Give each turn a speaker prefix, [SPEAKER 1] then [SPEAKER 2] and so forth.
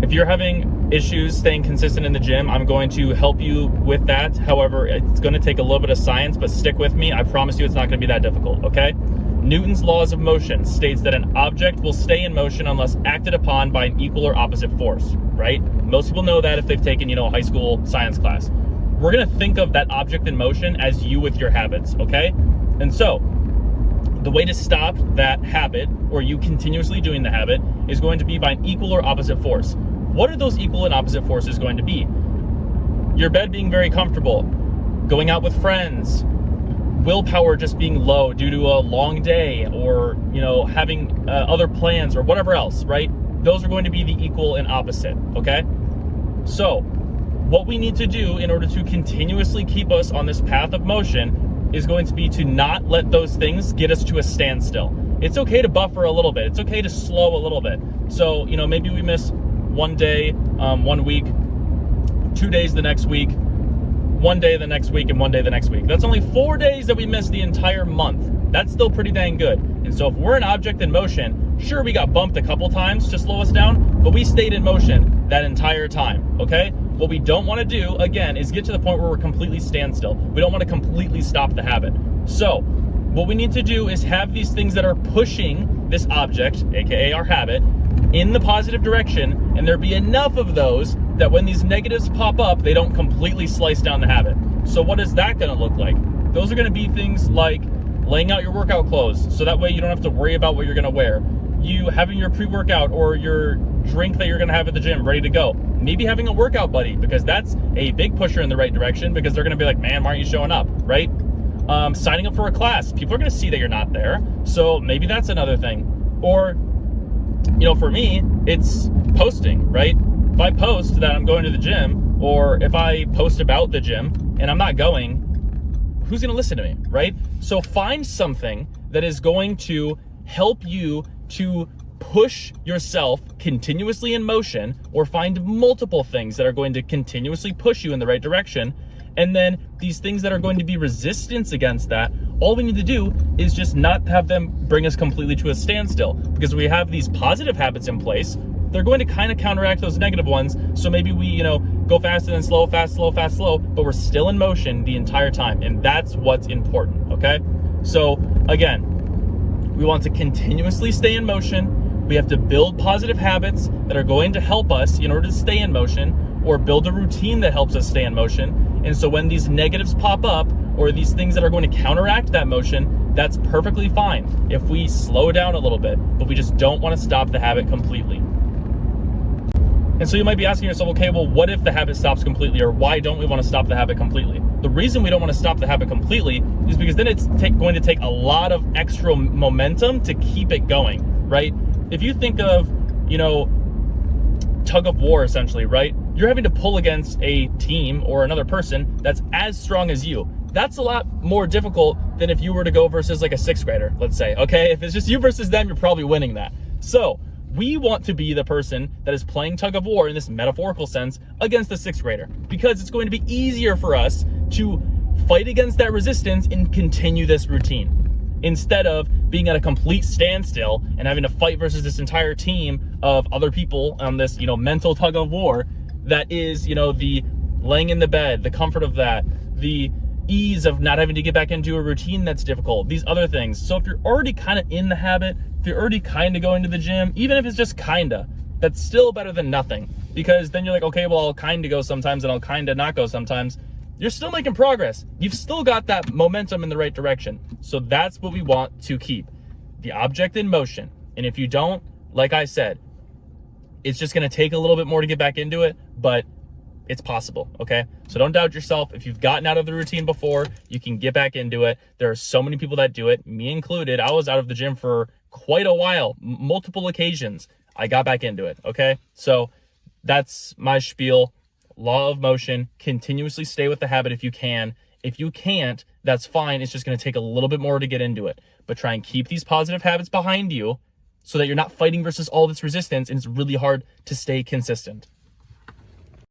[SPEAKER 1] If you're having issues staying consistent in the gym, I'm going to help you with that. However, it's going to take a little bit of science, but stick with me. I promise you it's not going to be that difficult, okay? Newton's laws of motion states that an object will stay in motion unless acted upon by an equal or opposite force, right? Most people know that if they've taken, a high school science class. We're going to think of that object in motion as you with your habits, okay? And so the way to stop that habit, or you continuously doing the habit, is going to be by an equal or opposite force. What are those equal and opposite forces going to be? Your bed being very comfortable, going out with friends, willpower just being low due to a long day, or having other plans or whatever else, right? Those are going to be the equal and opposite, okay? So what we need to do in order to continuously keep us on this path of motion is going to be to not let those things get us to a standstill. It's okay to buffer a little bit. It's okay to slow a little bit. So, maybe we miss one day, 1 week, 2 days the next week, 1 day the next week, and 1 day the next week. That's only 4 days that we miss the entire month. That's still pretty dang good. And so if we're an object in motion, sure, we got bumped a couple times to slow us down, but we stayed in motion that entire time, okay? What we don't want to do, again, is get to the point where we're completely standstill. We don't want to completely stop the habit. So what we need to do is have these things that are pushing this object, aka our habit, in the positive direction, and there be enough of those that when these negatives pop up, they don't completely slice down the habit. So what is that going to look like? Those are going to be things like laying out your workout clothes, so that way you don't have to worry about what you're going to wear. You having your pre-workout or your drink that you're going to have at the gym ready to go. Maybe having a workout buddy, because that's a big pusher in the right direction, because they're going to be like, man, why aren't you showing up, right? Signing up for a class. People are going to see that you're not there, so maybe that's another thing. Or, for me, it's posting, right? If I post that I'm going to the gym, or if I post about the gym and I'm not going, who's going to listen to me, right? So find something that is going to help you to push yourself continuously in motion, or find multiple things that are going to continuously push you in the right direction. And then these things that are going to be resistance against that, all we need to do is just not have them bring us completely to a standstill, because we have these positive habits in place. They're going to kind of counteract those negative ones. So maybe we, go fast and then slow, fast, slow, fast, slow, but we're still in motion the entire time. And that's what's important, okay? So again, we want to continuously stay in motion. We have to build positive habits that are going to help us in order to stay in motion, or build a routine that helps us stay in motion. And so when these negatives pop up, or these things that are going to counteract that motion, that's perfectly fine if we slow down a little bit, but we just don't want to stop the habit completely. And so you might be asking yourself, okay, well, what if the habit stops completely, or why don't we want to stop the habit completely? The reason we don't want to stop the habit completely is because then it's going to take a lot of extra momentum to keep it going, right? If you think of, tug of war, essentially, right? You're having to pull against a team or another person that's as strong as you. That's a lot more difficult than if you were to go versus like a sixth grader, let's say, okay? If it's just you versus them, you're probably winning that. So we want to be the person that is playing tug of war in this metaphorical sense against the sixth grader, because it's going to be easier for us to fight against that resistance and continue this routine, instead of being at a complete standstill and having to fight versus this entire team of other people on this, mental tug of war that is, the laying in the bed, the comfort of that, the ease of not having to get back into a routine that's difficult, these other things. So if you're already kind of in the habit, if you're already kind of going to the gym, even if it's just kinda, that's still better than nothing, because then you're like, okay, well, I'll kind of go sometimes and I'll kind of not go sometimes. You're still making progress. You've still got that momentum in the right direction. So that's what we want to keep, the object in motion. And if you don't, like I said, it's just going to take a little bit more to get back into it, but it's possible, okay? So don't doubt yourself. If you've gotten out of the routine before, you can get back into it. There are so many people that do it, me included. I was out of the gym for quite a while, multiple occasions. I got back into it, okay? So that's my spiel. Law of motion, continuously stay with the habit if you can. If you can't, that's fine. It's just going to take a little bit more to get into it. But try and keep these positive habits behind you so that you're not fighting versus all this resistance, and it's really hard to stay consistent.